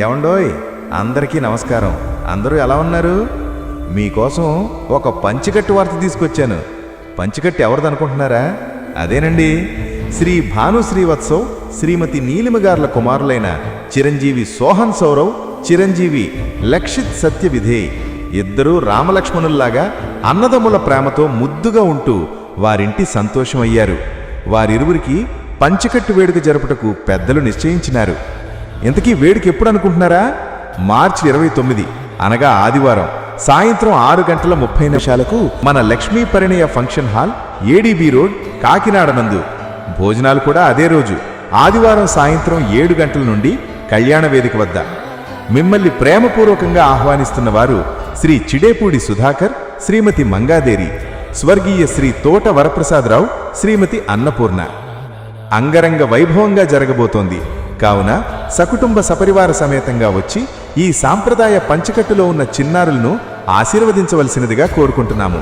ఏమండోయ్, అందరికీ నమస్కారం. అందరూ ఎలా ఉన్నారు? మీకోసం ఒక పంచికట్టు వార్త తీసుకొచ్చాను. పంచికట్టు ఎవరిదనుకుంటున్నారా? అదేనండి, శ్రీ భాను శ్రీవత్సవ్ శ్రీమతి నీలిమగార్ల కుమారులైన చిరంజీవి సోహన్ సౌరవ్, చిరంజీవి లక్షిత్ సత్యవిధేయ్ ఇద్దరూ రామలక్ష్మణుల్లాగా అన్నదమ్ముల ప్రేమతో ముద్దుగా ఉంటూ వారింటి సంతోషమయ్యారు. వారిరువురికి పంచికట్టు వేడుక జరుపుటకు పెద్దలు నిశ్చయించినారు. ఇంతకీ వేడుక ఎప్పుడు అనుకుంటున్నారా? మార్చి 29 అనగా ఆదివారం సాయంత్రం 6:30 మన Lakshmi Parinaya function hall, ADB road, Kakinada నందు. భోజనాలు కూడా అదే రోజు ఆదివారం సాయంత్రం 7 గంటల నుండి కళ్యాణ వేదిక వద్ద. మిమ్మల్ని ప్రేమపూర్వకంగా ఆహ్వానిస్తున్న వారు శ్రీ చిడేపూడి సుధాకర్, శ్రీమతి మంగాదేరి, స్వర్గీయ శ్రీ తోట వరప్రసాదరావు, శ్రీమతి అన్నపూర్ణ. అంగరంగ వైభవంగా జరగబోతోంది కావున సకుటుంబ సపరివార సమేతంగా వచ్చి ఈ సాంప్రదాయ పంచకట్టులో ఉన్న చిన్నారులను ఆశీర్వదించవలసినదిగా కోరుకుంటున్నాము.